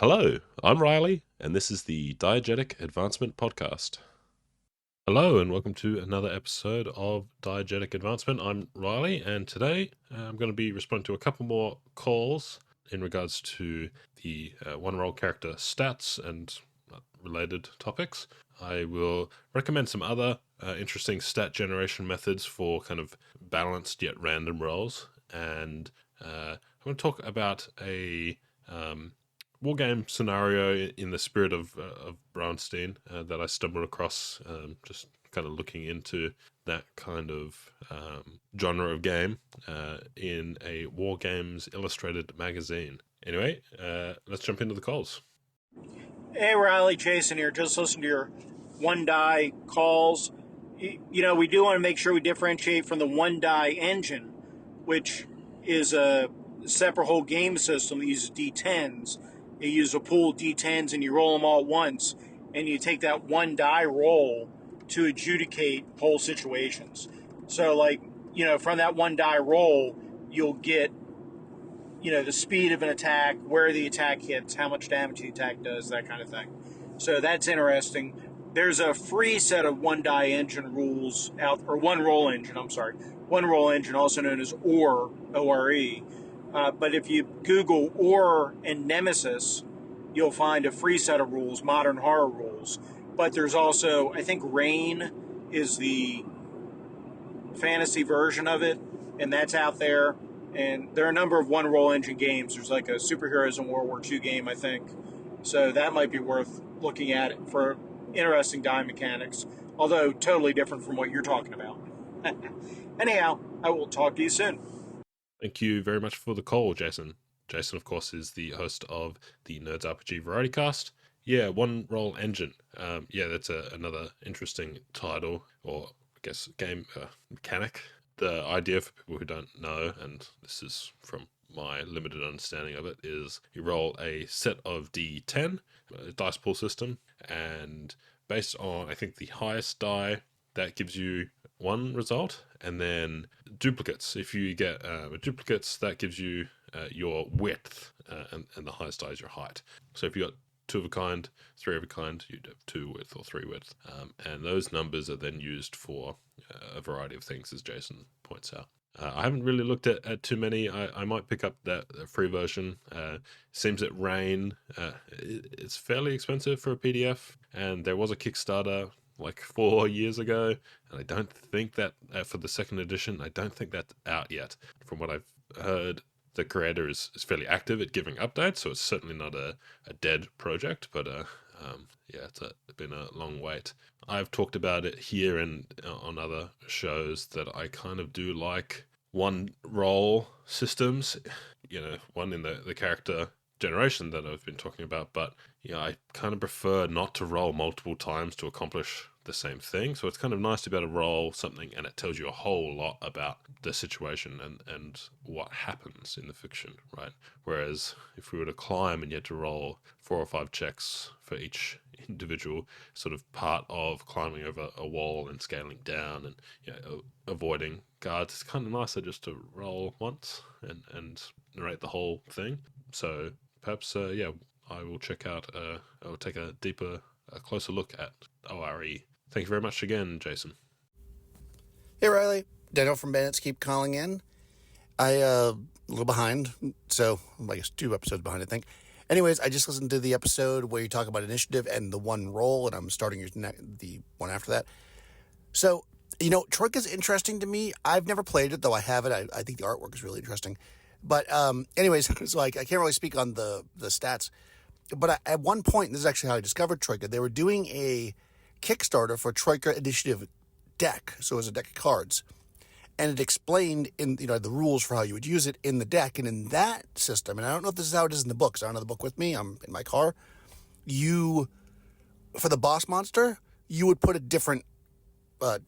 Hello, I'm Riley, and this is the Diegetic Advancement Podcast. Hello, and welcome to another episode of Diegetic Advancement. I'm Riley, and today I'm going to be responding to a couple more calls in regards to the one-role character stats and related topics. I will recommend some other interesting stat generation methods for kind of balanced yet random roles, and I'm going to talk about a wargame scenario in the spirit of Brownstein that I stumbled across just kind of looking into that kind of genre of game in a War Games Illustrated magazine. Anyway, let's jump into the calls. Hey Riley, Jason here. Just listen to your one die calls. You know, we do want to make sure we differentiate from the one die engine, which is a separate whole game system that uses D10s. You use a pool of D10s and you roll them all at once, and you take that one die roll to adjudicate whole situations. So, like, you know, from that one die roll, you'll get, you know, the speed of an attack, where the attack hits, how much damage the attack does, that kind of thing. So that's interesting. There's a free set of one die engine rules out, or one roll engine, one roll engine, also known as ORE, O-R-E. But if you Google ORE and Nemesis, you'll find a free set of rules, modern horror rules. But there's also, I think Rain is the fantasy version of it, and that's out there. And there are a number of one roll engine games. There's like a Superheroes in World War II game, I think. So that might be worth looking at it for interesting die mechanics, although totally different from what you're talking about. Anyhow, I will talk to you soon. Thank you very much for the call, Jason. Jason, of course, is the host of the Nerds RPG Variety Cast. Yeah, one roll engine. That's another interesting title, or I guess game mechanic. The idea for people who don't know, and this is from my limited understanding of it, is you roll a set of D10, a dice pool system, and based on, I think, the highest die, that gives you one result, and then duplicates. If you get duplicates, that gives you your width, and the highest die is your height. So if you got two of a kind, three of a kind, you'd have two width or three width. And those numbers are then used for a variety of things, as Jason points out. I haven't really looked at too many. I might pick up that free version. Seems that Rain, it's fairly expensive for a PDF, and there was a Kickstarter like 4 years ago, and I don't think that for the second edition, I don't think that's out yet. From what I've heard, the creator is fairly active at giving updates, so it's certainly not a dead project, but it's been a long wait. I've talked about it here and on other shows that I kind of do like one role systems, one in the character generation that I've been talking about, but I kind of prefer not to roll multiple times to accomplish the same thing. So it's kind of nice to be able to roll something and it tells you a whole lot about the situation and what happens in the fiction, right? Whereas if we were to climb and you had to roll 4 or 5 checks for each individual sort of part of climbing over a wall and scaling down and avoiding guards, it's kind of nicer just to roll once and narrate the whole thing. So perhaps, I will check out, I'll take a closer look at ORE. Thank you very much again, Jason. Hey, Riley. Daniel from Bandits, keep calling in. A little behind, so I guess 2 episodes behind, I think. Anyways, I just listened to the episode where you talk about initiative and the one roll, and I'm starting the one after that. So, Troika's interesting to me. I've never played it, though I have it. I think the artwork is really interesting. But anyways, so I can't really speak on the stats. But at one point, this is actually how I discovered Troika, they were doing a Kickstarter for Troika Initiative deck. So it was a deck of cards. And it explained in the rules for how you would use it in the deck. And in that system, and I don't know if this is how it is in the book, so I don't have the book with me, I'm in my car, for the boss monster, you would put a different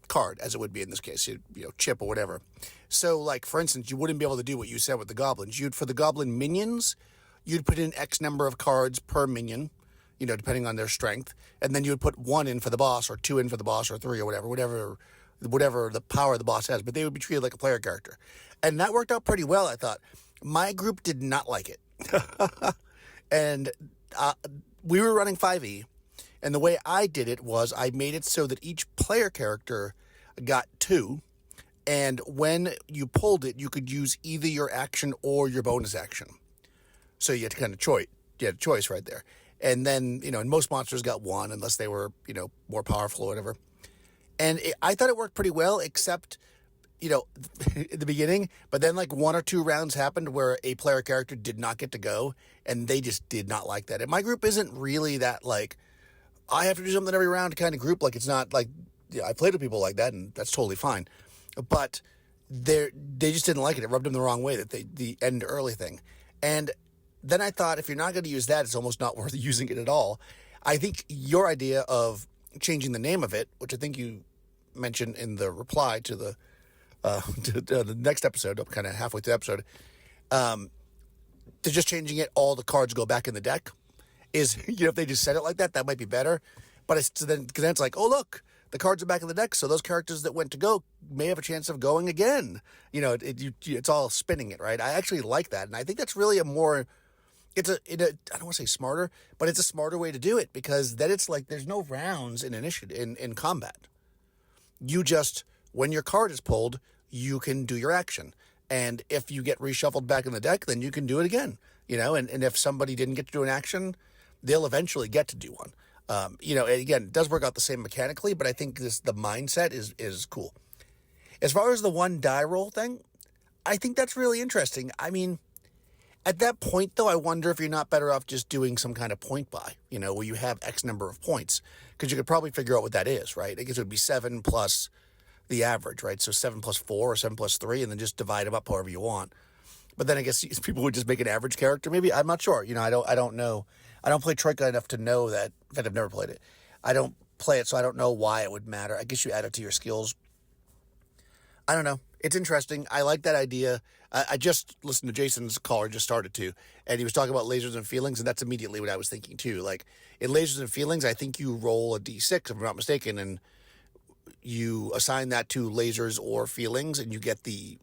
card, as it would be in this case, chip or whatever. So, like, for instance, you wouldn't be able to do what you said with the goblins. For the goblin minions, you'd put in X number of cards per minion, depending on their strength. And then you would put 1 in for the boss, or 2 in for the boss, or 3, or whatever the power the boss has. But they would be treated like a player character. And that worked out pretty well, I thought. My group did not like it. And we were running 5e, and the way I did it was I made it so that each player character got 2, and when you pulled it, you could use either your action or your bonus action. So you had to kind of choice. You had a choice right there. And then, and most monsters got 1 unless they were, more powerful or whatever. And I thought it worked pretty well, except, at the beginning. But then like 1 or 2 rounds happened where a player character did not get to go, and they just did not like that. And my group isn't really that like, I have to do something every round kind of group. Like it's not like, I played with people like that, and that's totally fine. But they just didn't like it. It rubbed them the wrong way, that the end early thing. And then I thought, if you're not going to use that, it's almost not worth using it at all. I think your idea of changing the name of it, which I think you mentioned in the reply to the to the next episode, kind of halfway through the episode, to just changing it, all the cards go back in the deck, is, if they just said it like that, that might be better. But because then it's like, oh, look, the cards are back in the deck, so those characters that went to go may have a chance of going again. It's all spinning it, right? I actually like that, and I think that's really a more... I don't want to say smarter, but it's a smarter way to do it, because then it's like there's no rounds in initiative in combat. You just, when your card is pulled, you can do your action. And if you get reshuffled back in the deck, then you can do it again. And if somebody didn't get to do an action, they'll eventually get to do one. And again, it does work out the same mechanically, but I think the mindset is cool. As far as the 1 die roll thing, I think that's really interesting. I mean, at that point, though, I wonder if you're not better off just doing some kind of point buy, where you have X number of points, because you could probably figure out what that is, right? I guess it would be 7 plus the average, right? So 7 plus 4 or 7 plus 3, and then just divide them up however you want. But then I guess people would just make an average character. Maybe, I'm not sure. I don't know. I don't play Troika enough to know that. In fact, I've never played it. I don't play it, so I don't know why it would matter. I guess you add it to your skills. I don't know. It's interesting. I like that idea. I just listened to Jason's call, or just started to, and he was talking about lasers and feelings, and that's immediately what I was thinking too. Like in lasers and feelings, I think you roll a d6, if I'm not mistaken, and you assign that to lasers or feelings, and you get the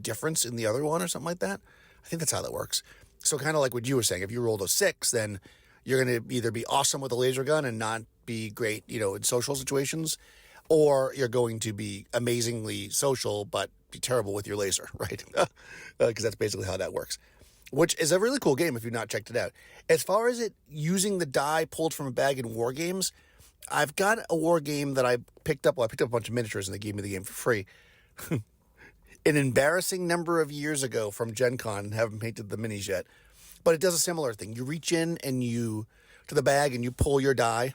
difference in the other one or something like that. I think that's how that works. So kind of like what you were saying, if you rolled a 6, then you're going to either be awesome with a laser gun and not be great, in social situations, or you're going to be amazingly social but be terrible with your laser, right? Because that's basically how that works, which is a really cool game if you've not checked it out. As far as it using the die pulled from a bag in war games, I've got a war game that I picked up. Well, I picked up a bunch of miniatures, and they gave me the game for free. An embarrassing number of years ago from Gen Con, haven't painted the minis yet, but it does a similar thing. You reach in and to the bag, and you pull your die.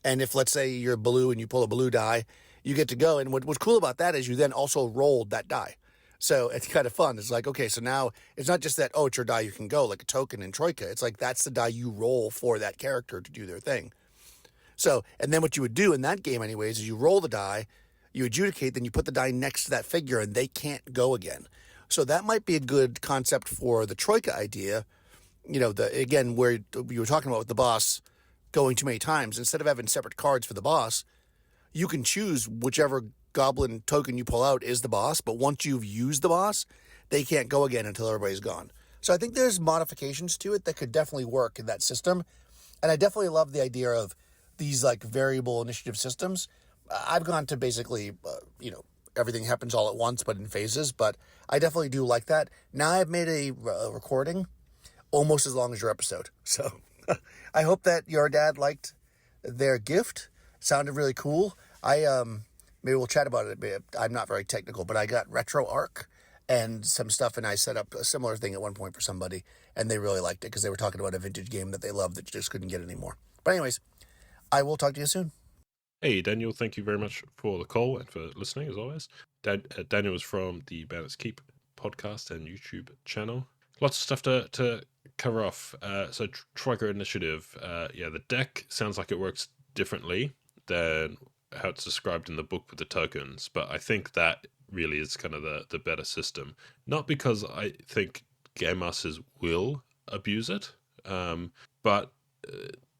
And if, let's say, you're blue and you pull a blue die, you get to go. And what's cool about that is you then also rolled that die. So it's kind of fun. It's like, okay, so now it's not just that, oh, it's your die, you can go, like a token in Troika. It's like that's the die you roll for that character to do their thing. So, and then what you would do in that game anyways is you roll the die, you adjudicate, then you put the die next to that figure, and they can't go again. So that might be a good concept for the Troika idea. Again, where you were talking about with the boss going too many times, instead of having separate cards for the boss, you can choose whichever goblin token you pull out is the boss, but once you've used the boss, they can't go again until everybody's gone. So I think there's modifications to it that could definitely work in that system, and I definitely love the idea of these like variable initiative systems. I've gone to basically, everything happens all at once, but in phases, but I definitely do like that. Now I've made a recording almost as long as your episode, so I hope that your dad liked their gift. It sounded really cool. Maybe we'll chat about it a bit. I'm not very technical, but I got Retro Arc and some stuff, and I set up a similar thing at one point for somebody, and they really liked it because they were talking about a vintage game that they loved that just couldn't get anymore. But anyways, I will talk to you soon. Hey, Daniel, thank you very much for the call and for listening, as always. Daniel is from the Bandits Keep podcast and YouTube channel. Lots of stuff to cover off. So Troika Initiative, the deck sounds like it works differently than how it's described in the book with the tokens, but I think that really is kind of the better system. Not because I think game masters will abuse it, but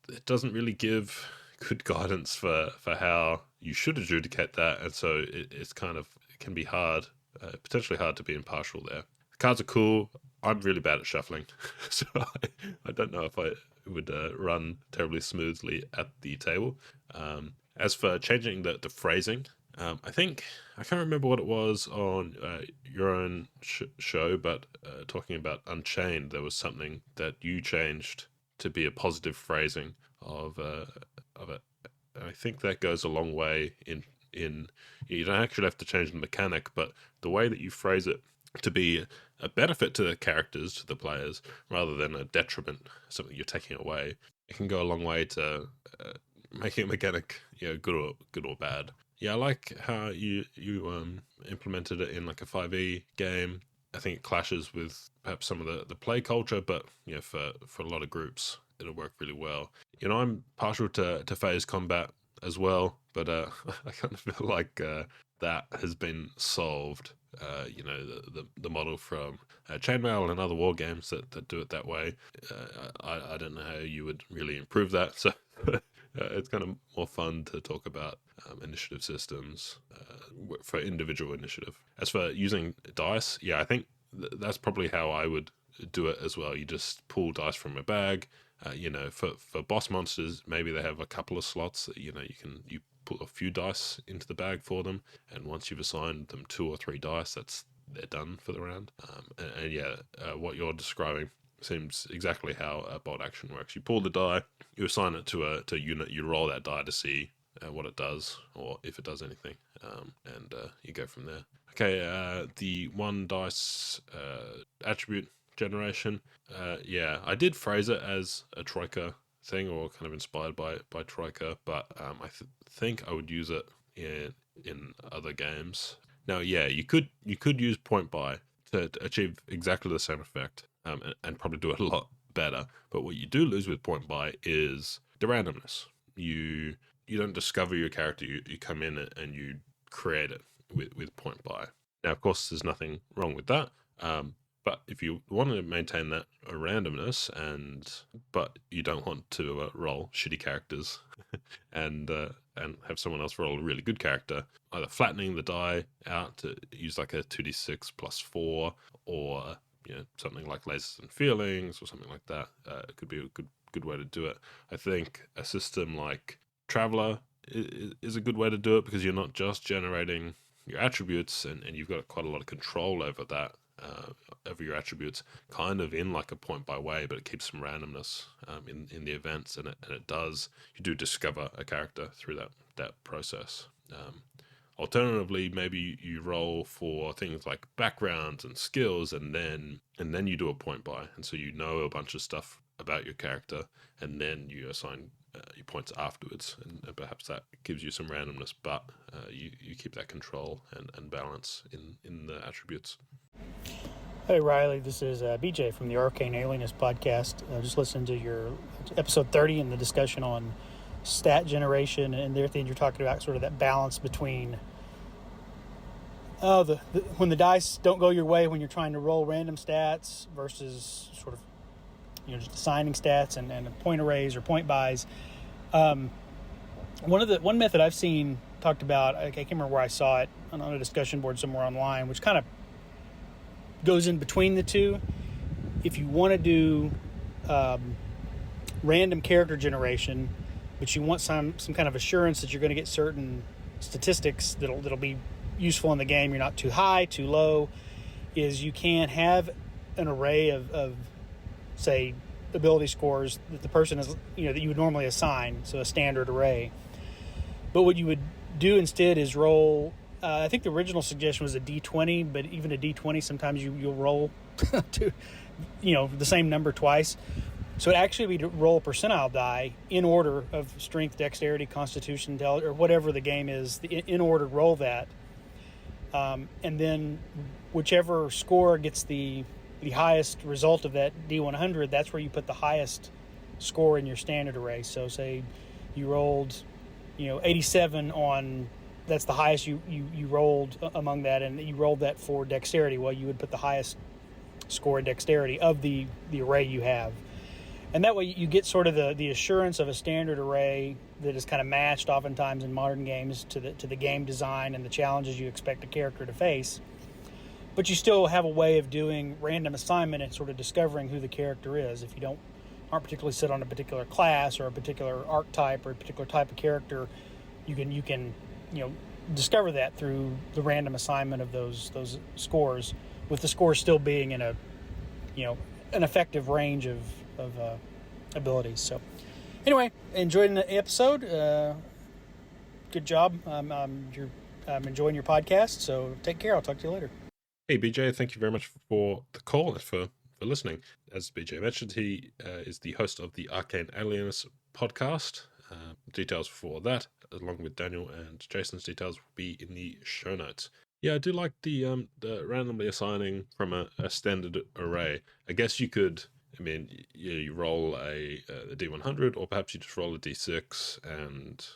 it doesn't really give good guidance for how you should adjudicate that, and so it can be hard, potentially hard to be impartial there. The cards are cool. I'm really bad at shuffling, so I don't know if I would run terribly smoothly at the table. As for changing the phrasing, I think I can't remember what it was on your own show, but talking about Unchained, there was something that you changed to be a positive phrasing of it. And I think that goes a long way in you don't actually have to change the mechanic, but the way that you phrase it to be a benefit to the characters, to the players, rather than a detriment, something you're taking away. It can go a long way to making a mechanic, good or bad. Yeah, I like how you implemented it in like a 5e game. I think it clashes with perhaps some of the play culture, but for a lot of groups, it'll work really well. I'm partial to phase combat as well, but I kind of feel like that has been solved. The model from Chainmail and other war games that do it that way. I don't know how you would really improve that. So it's kind of more fun to talk about initiative systems for individual initiative. As for using dice, yeah, I think that's probably how I would do it as well. You just pull dice from a bag. For boss monsters, maybe they have a couple of slots that you put a few dice into the bag for them, and once you've assigned them 2 or 3 dice, they're done for the round. What you're describing seems exactly how a bolt action works. You pull the die, you assign it to a unit, you roll that die to see what it does, or if it does anything, and you go from there. Okay, the 1 dice attribute generation. I did phrase it as a Troika thing, or kind of inspired by Troika, but I think I would use it in other games. Now, yeah, you could use point buy to achieve exactly the same effect, and probably do it a lot better. But what you do lose with point buy is the randomness. You don't discover your character. You come in and you create it with point buy. Now, of course, there's nothing wrong with that. But if you want to maintain that randomness, but you don't want to roll shitty characters and have someone else roll a really good character, either flattening the die out to use like a 2d6 plus 4, or something like lasers and feelings or something like that, it could be a good way to do it. I think a system like Traveler is a good way to do it, because you're not just generating your attributes, and you've got quite a lot of control over that. Over your attributes, kind of in like a point by way, but it keeps some randomness in the events, and you do discover a character through that process. Alternatively, maybe you roll for things like backgrounds and skills, and then you do a point buy, and so you know a bunch of stuff about your character, and then you assign your points afterwards, and perhaps that gives you some randomness, but you keep that control and balance in the attributes. Hey Riley, this is BJ from the Arcane Alienist podcast. Just listened to your episode 30 and the discussion on stat generation, and there things you're talking about, sort of that balance between when the dice don't go your way when you're trying to roll random stats versus sort of just assigning stats and point arrays or point buys. One method I've seen talked about, I can't remember where I saw it, on a discussion board somewhere online, which kind of goes in between the two. If you want to do random character generation, but you want some kind of assurance that you're going to get certain statistics that'll be useful in the game, you're not too high, too low, is you can have an array of say ability scores that the person is that you would normally assign, so a standard array. But what you would do instead is roll. I think the original suggestion was a D20, but even a D20, sometimes you'll roll to, the same number twice. So it actually be to roll a percentile die in order of strength, dexterity, constitution, intelligence, or whatever the game is, in order roll that. And then whichever score gets the highest result of that D100, that's where you put the highest score in your standard array. So say you rolled, 87 on... That's the highest you rolled among that, and you rolled that for dexterity. Well, you would put the highest score in dexterity of the array you have. And that way you get sort of the assurance of a standard array that is kind of matched oftentimes in modern games to the game design and the challenges you expect a character to face. but you still have a way of doing random assignment and sort of discovering who the character is. If you aren't particularly set on a particular class or a particular archetype or a particular type of character, you can discover that through the random assignment of those scores, with the scores still being in an effective range of abilities. So anyway, enjoying the episode. Good job. I'm enjoying your podcast. So take care. I'll talk to you later. Hey, BJ, thank you very much for the call and for listening. As BJ mentioned, he is the host of the Arcane Alienist podcast. Details for that, along with Daniel and Jason's details, will be in the show notes. Yeah, I do like the randomly assigning from a standard array. I guess you could, you roll a D100, or perhaps you just roll a D6, and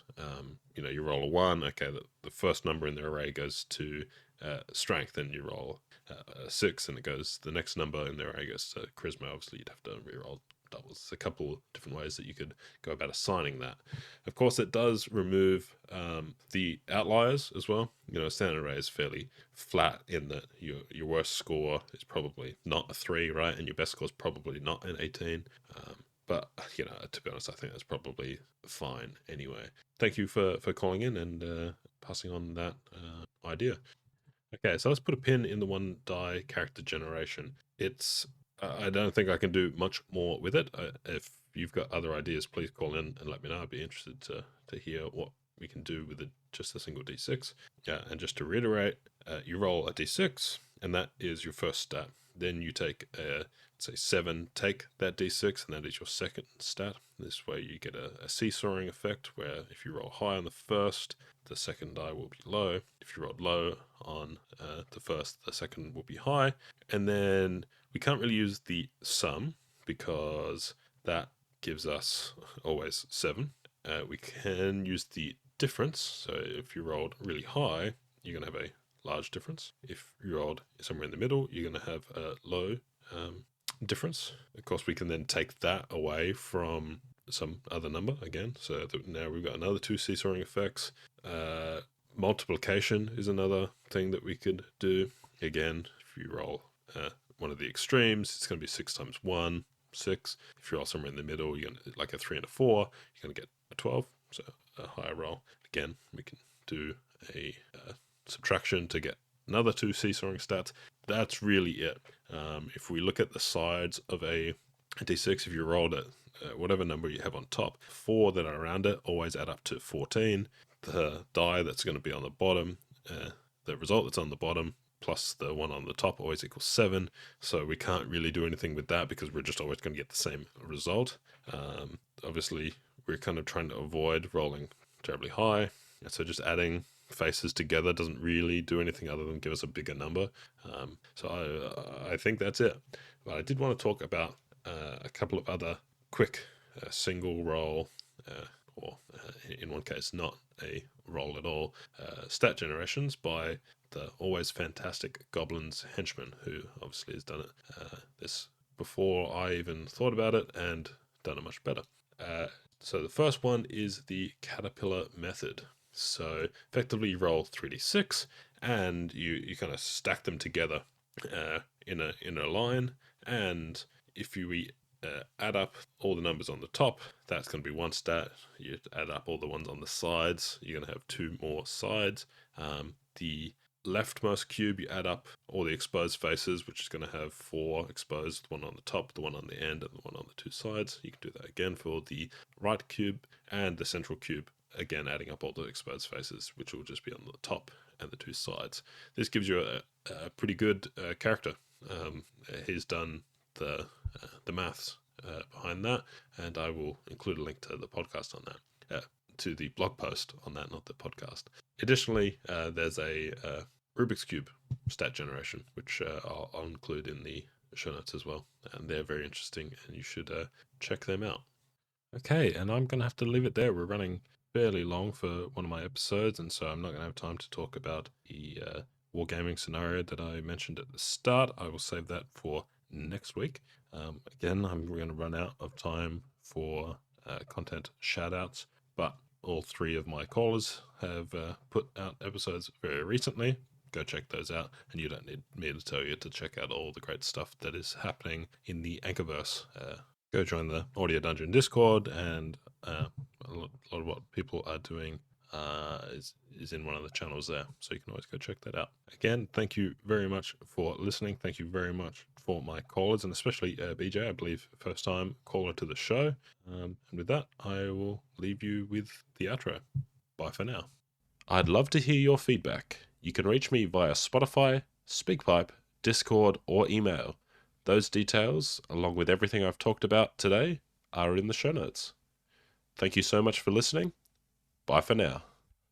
you roll a 1. Okay, the first number in the array goes to strength, and you roll a 6, and the next number in the array goes to charisma. Obviously, you'd have to reroll doubles. There's a couple different ways that you could go about assigning that. Of course, it does remove the outliers as well. A standard array is fairly flat in that your worst score is probably not a 3, right? And your best score is probably not an 18. But, to be honest, I think that's probably fine anyway. Thank you for calling in and passing on that idea. Okay, so let's put a pin in the one die character generation. I don't think I can do much more with it. If you've got other ideas, please call in and let me know. I'd be interested to hear what we can do with just a single D6. Yeah, and just to reiterate, you roll a D6, and that is your first stat. Then you take, say 7, take that D6, and that is your second stat. This way you get a seesawing effect, where if you roll high on the first, the second die will be low. If you roll low on the first, the second will be high. And then we can't really use the sum, because that gives us always 7. We can use the difference. So if you rolled really high, you're going to have a large difference. If you rolled somewhere in the middle, you're going to have a low difference. Of course, we can then take that away from some other number again. So now we've got another 2 seesawing effects. Multiplication is another thing that we could do. Again, if you roll one of the extremes, it's going to be 6 times 1, 6. If you roll somewhere in the middle, you're going to, like a 3 and a 4, you're going to get a 12, so a higher roll. Again, we can do a subtraction to get another 2 seesawing stats. That's really it. If we look at the sides of a D6, if you rolled it, whatever number you have on top, 4 that are around it always add up to 14. The die that's going to be on the bottom, the result that's on the bottom, plus the one on the top always equals 7. So we can't really do anything with that, because we're just always going to get the same result. Obviously, we're kind of trying to avoid rolling terribly high. And so just adding faces together doesn't really do anything other than give us a bigger number. So I think that's it. But I did want to talk about a couple of other quick single roll, or in one case not a roll at all, stat generations by the always fantastic Goblins Henchmen, who obviously has done this before I even thought about it, and done it much better. So the first one is the caterpillar method. So effectively you roll 3d6, and you kind of stack them together in a line, and if you add up all the numbers on the top, that's going to be 1 stat. You add up all the ones on the sides, you're going to have 2 more sides. The leftmost cube, you add up all the exposed faces, which is going to have 4 exposed, one on the top, the one on the end, and the one on the 2 sides. You can do that again for the right cube, and the central cube, again adding up all the exposed faces, which will just be on the top and the 2 sides. This gives you a pretty good character. He's done the maths behind that, and I will include a link to the podcast on that, to the blog post on that, not the podcast. Additionally, there's a Rubik's Cube stat generation, which I'll include in the show notes as well, and they're very interesting, and you should check them out. Okay, and I'm going to have to leave it there. We're running fairly long for one of my episodes, and so I'm not going to have time to talk about the wargaming scenario that I mentioned at the start. I will save that for next week. Again, I'm going to run out of time for content shout-outs, but all 3 of my callers have put out episodes very recently. go check those out. And you don't need me to tell you to check out all the great stuff that is happening in the Anchorverse. Go join the Audio Dungeon Discord, and a lot of what people are doing is in one of the channels there, so you can always go check that out. Again, thank you very much for listening. Thank you very much for my callers, and especially BJ, I believe first time caller to the show. And with that, I will leave you with the outro. Bye for now. I'd love to hear your feedback. You can reach me via Spotify, SpeakPipe, Discord, or email. Those details, along with everything I've talked about today, are in the show notes. Thank you so much for listening. Bye for now.